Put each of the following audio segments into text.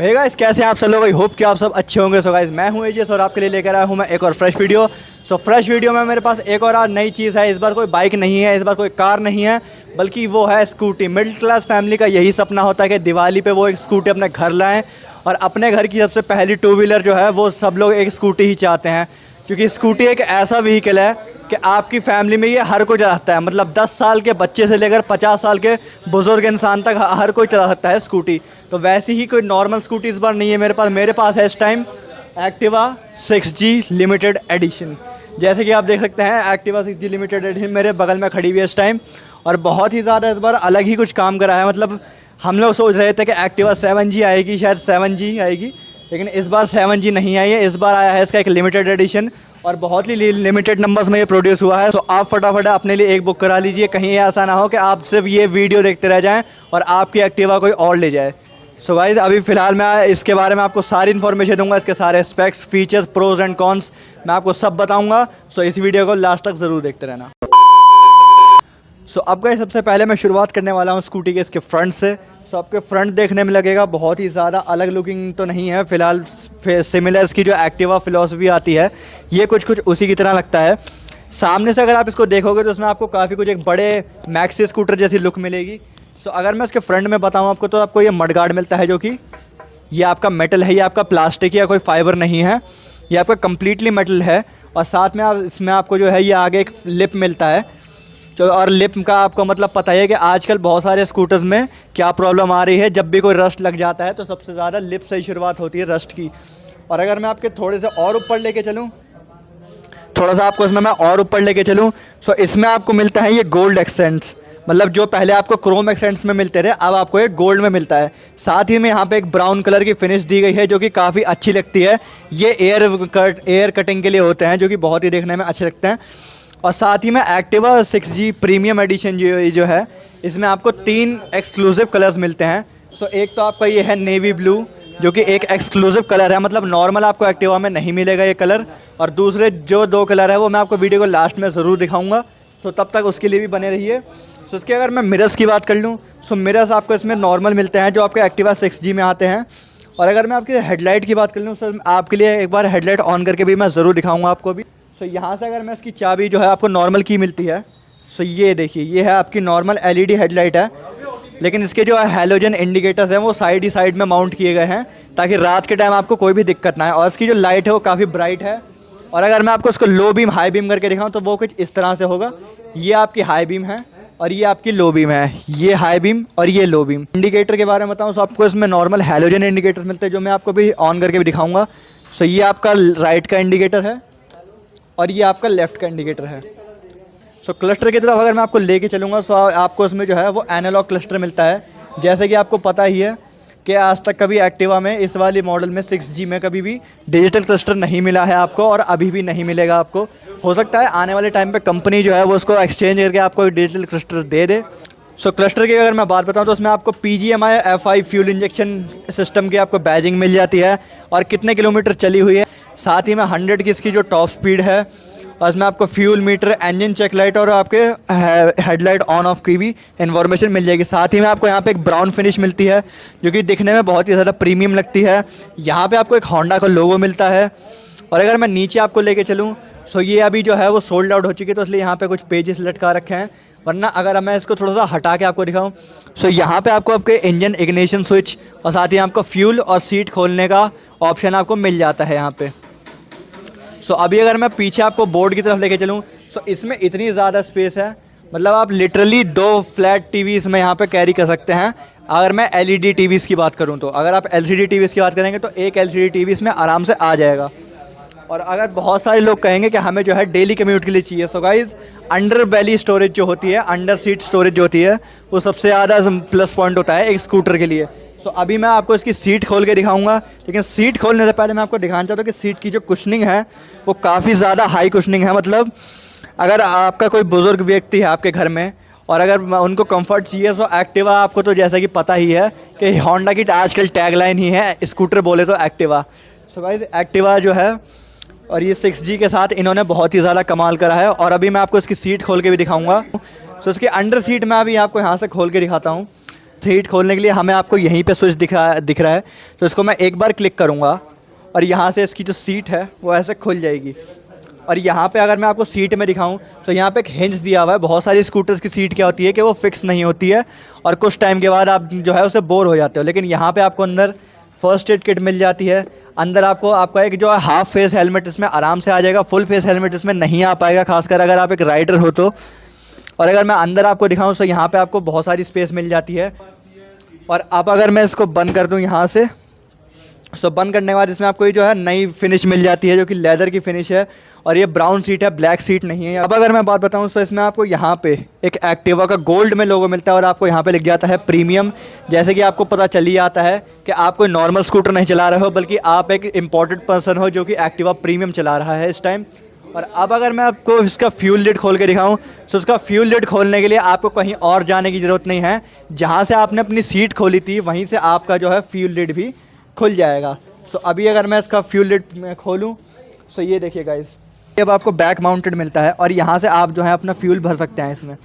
Hey guys, कैसे हैं आप सब लोग? आई होप कि आप सब अच्छे होंगे। सो गाइस, मैं हूं एजेस और आपके लिए लेकर आया हूं मैं एक और फ्रेश वीडियो। फ्रेश वीडियो में मेरे पास एक और आज नई चीज़ है। इस बार कोई बाइक नहीं है, इस बार कोई कार नहीं है, बल्कि वो है स्कूटी। मिडिल क्लास फैमिली का यही सपना होता है कि दिवाली पे वो एक स्कूटी अपने घर लाएँ, और अपने घर की सबसे पहली टू व्हीलर जो है वो सब लोग एक स्कूटी ही चाहते हैं, क्योंकि स्कूटी एक ऐसा व्हीकल है कि आपकी फैमिली में ये हर कोई चला सकता है। मतलब 10 साल के बच्चे से लेकर 50 साल के बुजुर्ग इंसान तक हर कोई चला सकता है स्कूटी। तो वैसी ही कोई नॉर्मल स्कूटी इस बार नहीं है मेरे पास है इस time Activa 6G limited edition. जैसे कि आप देख सकते हैं, एक्टिवा 6G लिमिटेड एडिशन मेरे बगल में खड़ी हुई है इस टाइम, और बहुत ही ज़्यादा इस बार अलग ही कुछ काम करा है। मतलब हम लोग सोच रहे थे कि एक्टिवा 7G आएगी, शायद 7G आएगी, लेकिन इस बार 7G नहीं आई है। इस बार आया है इसका एक लिमिटेड एडिशन, और बहुत ही लिमिटेड नंबर्स में ये प्रोड्यूस हुआ है। तो आप फटाफट अपने लिए एक बुक करा लीजिए, कहीं ऐसा ना हो कि आप सिर्फ ये वीडियो देखते रह जाएं और आपकी एक्टिवा कोई और ले जाए। सो गाइस, अभी फ़िलहाल मैं इसके बारे में आपको सारी इन्फॉर्मेशन दूंगा, इसके सारे specs, features, pros and cons मैं आपको सब बताऊंगा। सो इस वीडियो को लास्ट तक ज़रूर देखते रहना। सो अब गाइस, सबसे पहले मैं शुरुआत करने वाला हूँ स्कूटी के इसके फ्रंट से। सो आपके फ्रंट देखने में लगेगा बहुत ही ज़्यादा अलग लुकिंग तो नहीं है फ़िलहाल। सिमिलर इसकी जो एक्टिवा फिलॉसफी आती है, ये कुछ उसी की तरह लगता है। सामने से अगर आप इसको देखोगे तो उसमें आपको काफ़ी कुछ एक बड़े मैक्सी स्कूटर जैसी लुक मिलेगी। सो अगर मैं इसके फ्रंट में बताऊँ आपको, तो आपको ये मड गार्ड मिलता है, जो कि ये आपका मेटल है, ये आपका प्लास्टिक या कोई फाइबर नहीं है, ये आपका कम्प्लीटली मेटल है। और साथ में इसमें आपको जो है ये आगे एक लिप मिलता है। तो और लिप का आपको मतलब पता है कि आजकल बहुत सारे स्कूटर्स में क्या प्रॉब्लम आ रही है। जब भी कोई रस्ट लग जाता है तो सबसे ज़्यादा लिप से ही शुरुआत होती है रस्ट की। और अगर मैं आपके थोड़े से और ऊपर लेके चलूँ, थोड़ा सा आपको इसमें मैं और ऊपर लेके चलूँ, सो इसमें आपको मिलता है ये गोल्ड एक्सेंट्स। मतलब जो पहले आपको क्रोम एक्सेंट्स में मिलते थे, अब आपको ये गोल्ड में मिलता है। साथ ही में यहाँ पे एक ब्राउन कलर की फिनिश दी गई है, जो कि काफ़ी अच्छी लगती है। ये एयर कटिंग के लिए होते हैं, जो कि बहुत ही देखने में अच्छे लगते हैं। और साथ ही में एक्टिवा 6G प्रीमियम एडिशन जो है, इसमें आपको 3 एक्सक्लूसिव कलर्स मिलते हैं। सो एक तो आपका ये है नेवी ब्लू, जो कि एक एक्सक्लूसिव कलर है, मतलब नॉर्मल आपको एक्टिवा में नहीं मिलेगा ये कलर। और दूसरे जो 2 कलर है वो मैं आपको वीडियो को लास्ट में ज़रूर दिखाऊंगा। सो तब तक उसके लिए भी बने रहिए। सो इसके अगर मैं मिरर्स की बात कर लूँ, सो मिरर्स आपको इसमें नॉर्मल मिलते हैं, जो आपके एक्टिवा 6G में आते हैं। और अगर मैं आपकी हेडलाइट की बात कर लूँ, सर आपके लिए एक बार हेडलाइट ऑन करके भी मैं ज़रूर दिखाऊँगा आपको भी। सो यहाँ से अगर मैं इसकी चाबी जो है आपको नॉर्मल की मिलती है। सो ये देखिए, ये है आपकी नॉर्मल LED हेडलाइट है, लेकिन इसके जो हैलोजन इंडिकेटर्स हैं वो साइड ही साइड में माउंट किए गए हैं, ताकि रात के टाइम आपको कोई भी दिक्कत ना आए। और इसकी जो लाइट है वो काफ़ी ब्राइट है। और अगर मैं आपको इसको लो बीम हाई बीम करके दिखाऊँ तो वो कुछ इस तरह से होगा। ये आपकी हाई बीम है और ये आपकी लो बीम है, ये हाई बीम और ये लो बीम। इंडिकेटर के बारे में बताऊँ तो आपको इसमें नॉर्मल हैलोजन इंडिकेटर मिलते हैं, जो मैं आपको भी ऑन करके भी दिखाऊँगा। सो ये आपका राइट का इंडिकेटर है और ये आपका लेफ़्ट का इंडिकेटर है। सो क्लस्टर की तरफ अगर मैं आपको लेके चलूँगा, सो आपको इसमें जो है वो एनालॉग क्लस्टर मिलता है। जैसे कि आपको पता ही है कि आज तक कभी एक्टिवा में, इस वाली मॉडल में 6G में कभी भी डिजिटल क्लस्टर नहीं मिला है आपको, और अभी भी नहीं मिलेगा आपको। हो सकता है आने वाले टाइम पे कंपनी जो है वो उसको एक्सचेंज करके आपको एक डिजिटल क्लस्टर दे दे। सो क्लस्टर की अगर मैं बात बताऊँ तो उसमें आपको PGMI FI fuel injection system की आपको बैजिंग मिल जाती है, और कितने किलोमीटर चली हुई है। साथ ही में 100 की इसकी जो टॉप स्पीड है, और इसमें आपको fuel meter, engine check light और आपके हेडलाइट ऑन ऑफ की भी इन्फॉर्मेशन मिल जाएगी। साथ ही में आपको यहाँ पे एक ब्राउन फिनिश मिलती है, जो कि दिखने में बहुत ही ज़्यादा प्रीमियम लगती है। यहाँ पे आपको एक होंडा का लोगो मिलता है। और अगर मैं नीचे आपको लेके चलूँ, सो ये अभी जो है वो सोल्ड आउट हो चुकी है, तो इसलिए यहाँ पे कुछ पेजेस लटका रखे हैं। वरना अगर मैं इसको थोड़ा सा हटा के आपको दिखाऊँ, सो यहाँ पे आपको आपके इंजन इग्निशन स्विच और साथ ही आपको फ्यूल और सीट खोलने का ऑप्शन आपको मिल जाता है यहाँ पे। सो अभी अगर मैं पीछे आपको बोर्ड की तरफ लेके चलूँ, सो इसमें इतनी ज़्यादा स्पेस है, मतलब आप लिटरली 2 फ्लैट टीवी इसमें यहाँ पे कैरी कर सकते हैं। अगर मैं LED टीवीज़ की बात करूँ, तो अगर आप LCD टीवीज़ की बात करेंगे तो एक LCD टीवी इसमें आराम से आ जाएगा। और अगर बहुत सारे लोग कहेंगे कि हमें जो है डेली कम्यूट के लिए चाहिए, सो गाइज़ अंडर बेली स्टोरेज जो होती है, अंडर सीट स्टोरेज जो होती है, वो सबसे ज़्यादा प्लस पॉइंट होता है एक स्कूटर के लिए। सो अभी मैं आपको इसकी सीट खोल के दिखाऊंगा, लेकिन सीट खोलने से पहले मैं आपको दिखाना चाहता हूँ कि सीट की जो कुशनिंग है वो काफ़ी ज़्यादा हाई कुशनिंग है। मतलब अगर आपका कोई बुज़ुर्ग व्यक्ति है आपके घर में और अगर उनको कंफर्ट चाहिए, सो एक्टिवा आपको तो जैसा कि पता ही है कि होंडा की आजकल टैगलाइन ही है, स्कूटर बोले तो एक्टिवा। सो गाइस, एक्टिवा जो है और ये 6G के साथ इन्होंने बहुत ही ज़्यादा कमाल करा है। और अभी मैं आपको इसकी सीट खोल के भी दिखाऊँगा। सो इसके अंडर सीट मैं अभी आपको यहाँ से खोल के दिखाता हूँ। सीट खोलने के लिए हमें आपको यहीं पे स्विच दिख रहा है। तो इसको मैं एक बार क्लिक करूँगा और यहाँ से इसकी जो सीट है वो ऐसे खुल जाएगी। और यहाँ पे अगर मैं आपको सीट में दिखाऊं तो यहाँ पे एक हिंज दिया हुआ है। बहुत सारी स्कूटर्स की सीट क्या होती है कि वो फिक्स नहीं होती है और कुछ टाइम के बाद आप जो है उसे बोर हो जाते हो। लेकिन यहाँ पे आपको अंदर फर्स्ट एड किट मिल जाती है। अंदर आपका एक जो है हाफ फेस हेलमेट इसमें आराम से आ जाएगा, फुल फेस हेलमेट इसमें नहीं आ पाएगा, खासकर अगर आप एक राइडर हो तो। और अगर मैं अंदर आपको दिखाऊँ तो यहाँ पर आपको बहुत सारी स्पेस मिल जाती है। और अब अगर मैं इसको बंद कर दूँ यहाँ से, सो बंद करने के बाद इसमें आपको ये जो है नई फिनिश मिल जाती है जो कि लेदर की फिनिश है। और ये ब्राउन सीट है, ब्लैक सीट नहीं है। अब अगर मैं बात बताऊं तो इसमें आपको यहाँ पे एक एक्टिवा का गोल्ड में लोगो मिलता है और आपको यहाँ पे लिख जाता है प्रीमियम। जैसे कि आपको पता चल ही आता है कि आप कोई नॉर्मल स्कूटर नहीं चला रहे हो, बल्कि आप एक इम्पोर्टेड पर्सन हो जो कि एक्टिवा प्रीमियम चला रहा है इस टाइम। और अब अगर मैं आपको इसका फ्यूल लिड खोल के दिखाऊं तो उसका फ्यूल लिड खोलने के लिए आपको कहीं और जाने की ज़रूरत नहीं है। जहाँ से आपने अपनी सीट खोली थी वहीं से आपका जो है फ्यूल लिड भी खुल जाएगा। सो अभी अगर मैं इसका फ्यूल लिड खोलूँ सो ये देखिए गाइस, अब आपको बैक माउंटेड मिलता है और यहाँ से आप जो है अपना फ्यूल भर सकते हैं इसमें।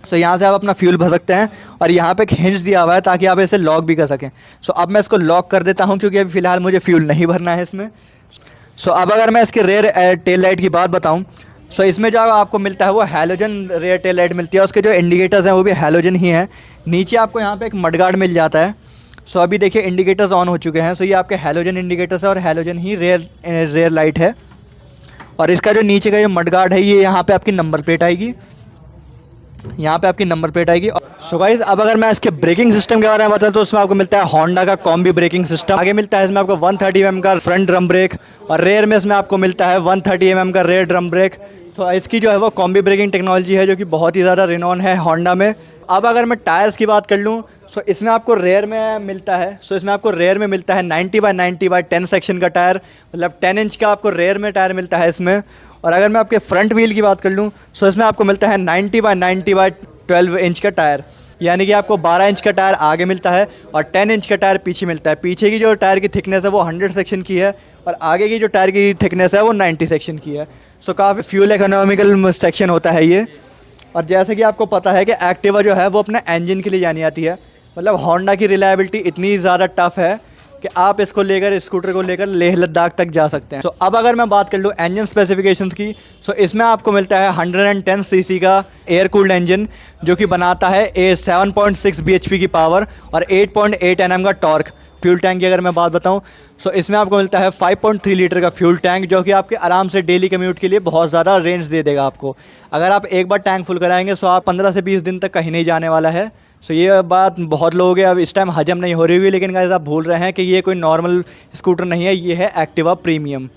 सो यहाँ से आप अपना फ्यूल भर सकते हैं और यहाँ पे एक हिंज दिया हुआ है ताकि आप इसे लॉक भी कर सकें। सो अब मैं इसको लॉक कर देता हूँ क्योंकि अभी फ़िलहाल मुझे फ्यूल नहीं भरना है इसमें। सो अब अगर मैं इसके रेयर टेल लाइट की बात बताऊँ, सो इसमें जो आपको मिलता है वो हैलोजन रेयर टेल लाइट मिलती है। उसके जो इंडिकेटर्स हैं वो भी हैलोजन ही हैं। नीचे आपको यहाँ पर एक मडगार्ड मिल जाता है। सो अभी देखिए इंडिकेटर्स ऑन हो चुके हैं। सो ये आपके हैलोजन इंडिकेटर्स है और हैलोजन ही रेयर लाइट है। और इसका जो नीचे का ये मडगार्ड है ये यहाँ पे आपकी नंबर प्लेट आएगी, यहाँ पे आपकी नंबर प्लेट आएगी। सो गाइस अब अगर मैं इसके ब्रेकिंग सिस्टम के बारे में बताऊँ तो उसमें आपको मिलता है होंडा का कॉम्बी ब्रेकिंग सिस्टम। आगे मिलता है इसमें आपको 130 mm का फ्रंट ड्रम ब्रेक और रेयर में इसमें आपको मिलता है 130 mm का रेयर ड्रम ब्रेक। तो इसकी जो है वो कॉम्बी ब्रेकिंग टेक्नोलॉजी है जो कि बहुत ही ज़्यादा रिनॉन है होंडा में। अब अगर मैं टायर्स की बात कर लूँ सो इसमें आपको रेयर में मिलता है 90/90/10 सेक्शन का टायर, मतलब 10 इंच का आपको रेयर में टायर मिलता है इसमें। और अगर मैं आपके फ्रंट व्हील की बात कर लूँ सो इसमें आपको मिलता है 90/90/12 इंच का टायर, यानी कि आपको 12 इंच का टायर आगे मिलता है और 10 इंच का टायर पीछे मिलता है। पीछे की जो टायर की थिकनेस है वो 100 सेक्शन की है और आगे की जो टायर की थिकनेस है वो 90 सेक्शन की है। सो काफ़ी फ्यूल इकोनॉमिकल सेक्शन होता है ये। और जैसे कि आपको पता है कि एक्टिवा जो है वो अपने इंजन के लिए जानी जाती है, मतलब होंडा की रिलायबिलिटी इतनी ज़्यादा टफ है कि आप इसको लेकर स्कूटर को लेकर लेह लद्दाख तक जा सकते हैं। सो अब अगर मैं बात कर लूँ इंजन स्पेसिफिकेशंस की, सो इसमें आपको मिलता है 110 सीसी का एयर कूल्ड इंजन जो कि बनाता है 7.6 bhp की पावर और 8.8 Nm का टॉर्क। फ्यूल टैंक की अगर मैं बात बताऊं सो इसमें आपको मिलता है 5.3 लीटर का फ्यूल टैंक जो कि आपके आराम से डेली कम्यूट के लिए बहुत ज़्यादा रेंज दे देगा आपको। अगर आप एक बार टैंक फुल कराएंगे सो आप 15 से 20 दिन तक कहीं नहीं जाने वाला है। सो ये बात बहुत लोगों के अब इस टाइम हजम नहीं हो रही हुई, लेकिन गाइस आप भूल रहे हैं कि ये कोई नॉर्मल स्कूटर नहीं है, ये है एक्टिवा प्रीमियम।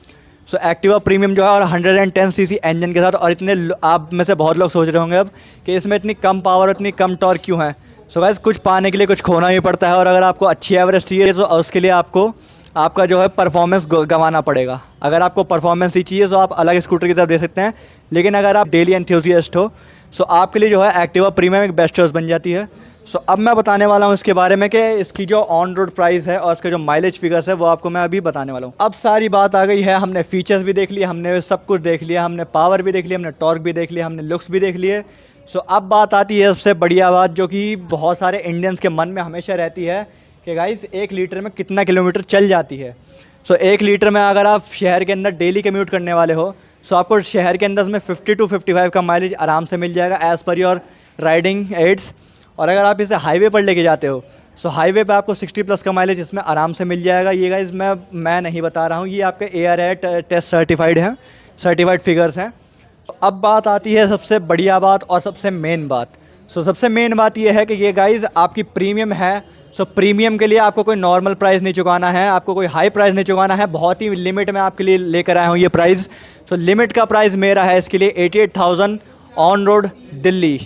सो एक्टिवा प्रीमियम जो है और 110 सीसी इंजन के साथ। और इतने आप में से बहुत लोग सोच रहे होंगे अब कि इसमें इतनी कम पावर इतनी कम टॉर्क क्यों है। सो गाइस कुछ पाने के लिए कुछ खोना ही पड़ता है और अगर आपको अच्छी एवरेज चाहिए तो उसके लिए आपको आपका जो है परफॉर्मेंस गंवाना पड़ेगा। अगर आपको परफॉर्मेंस ही चाहिए तो आप अलग स्कूटर की तरफ दे सकते हैं, लेकिन अगर आप डेली एंथुसियास्ट हो सो आपके लिए जो है एक्टिवा प्रीमियम एक बेस्ट चॉइस बन जाती है। सो अब मैं बताने वाला हूँ इसके बारे में कि इसकी जो ऑन रोड प्राइस है और इसका जो माइलेज फिगर्स है वो आपको मैं अभी बताने वाला हूँ। अब सारी बात आ गई है, हमने फीचर्स भी देख लिए, हमने सब कुछ देख लिया, हमने पावर भी देख लिया, हमने टॉर्क भी देख लिया, हमने लुक्स भी देख लिए। सो अब बात आती है सबसे बढ़िया बात जो कि बहुत सारे इंडियंस के मन में हमेशा रहती है कि गाइस 1 लीटर में कितना किलोमीटर चल जाती है। सो 1 लीटर में अगर आप शहर के अंदर डेली कम्यूट करने वाले हो सो आपको शहर के अंदर में 50 to 55 का माइलेज आराम से मिल जाएगा as per your riding ads. और अगर आप इसे हाईवे पर लेके जाते हो सो हाईवे पे आपको 60+ का माइलेज इसमें आराम से मिल जाएगा। ये गाइस मैं नहीं बता रहा हूँ, ये आपके ARAI टेस्ट सर्टिफाइड हैं, सर्टिफाइड फिगर्स हैं। अब बात आती है सबसे बढ़िया बात और सबसे मेन बात। सो सबसे मेन बात ये है कि ये गाइस आपकी प्रीमियम है। सो प्रीमियम के लिए आपको कोई नॉर्मल प्राइस नहीं चुकाना है, आपको कोई हाई प्राइस नहीं चुकाना है, बहुत ही लिमिट में आपके लिए लेकर आया हूँ ये प्राइस। सो लिमिट का प्राइस मेरा है इसके लिए 88,000 on road Delhi.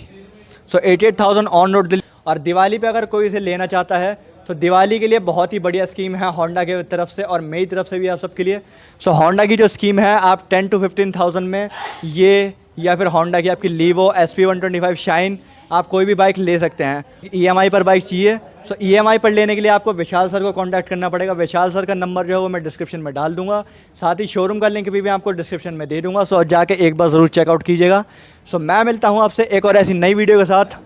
So 88,000 on road Delhi. और दिवाली पे अगर कोई इसे लेना चाहता है तो दिवाली के लिए बहुत ही बढ़िया स्कीम है होंडा के तरफ से और मेरी तरफ से भी आप सबके लिए। सो होंडा की जो स्कीम है आप 10 to 15,000 में ये या फिर होंडा की आपकी लीवो SP125 शाइन आप कोई भी बाइक ले सकते हैं। EMI पर बाइक चाहिए सो EMI पर लेने के लिए आपको विशाल सर को कांटेक्ट करना पड़ेगा। विशाल सर का नंबर जो है वो मैं डिस्क्रिप्शन में डाल दूंगा, साथ ही शोरूम का लिंक भी मैं आपको डिस्क्रिप्शन में दे दूंगा। सो जाके एक बार ज़रूर चेकआउट कीजिएगा। सो मैं मिलता हूँ आपसे एक और ऐसी नई वीडियो के साथ,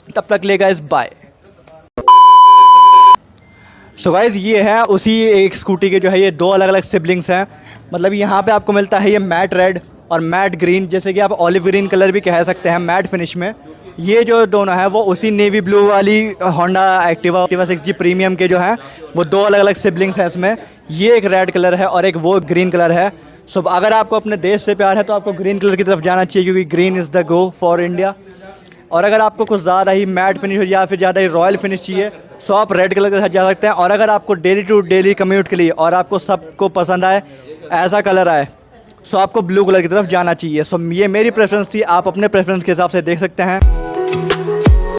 तब तक ले गाइस बाय। सो गाइज़ ये है उसी एक स्कूटी के जो है ये दो अलग अलग सिबलिंग्स हैं। मतलब यहाँ पे आपको मिलता है ये मैट रेड और मैट ग्रीन, जैसे कि आप ऑलिव ग्रीन कलर भी कह सकते हैं मैट फिनिश में। ये जो दोनों है वो उसी नेवी ब्लू वाली होंडा एक्टिवा 6G प्रीमियम के जो हैं वो दो अलग अलग सिबलिंग्स हैं इसमें। ये एक रेड कलर है और एक वो ग्रीन कलर है। सो अगर आपको अपने देश से प्यार है तो आपको ग्रीन कलर की तरफ जाना चाहिए, क्योंकि green is the go for India. और अगर आपको कुछ ज़्यादा ही मैट फिनिश या फिर ज़्यादा ही रॉयल फिनिश चाहिए सो आप रेड कलर के साथ जा सकते हैं। और अगर आपको डेली टू डेली कम्यूट के लिए और आपको सबको पसंद आए ऐसा कलर आए सो आपको ब्लू कलर की तरफ जाना चाहिए। सो ये मेरी प्रेफरेंस थी, आप अपने प्रेफरेंस के हिसाब से देख सकते हैं।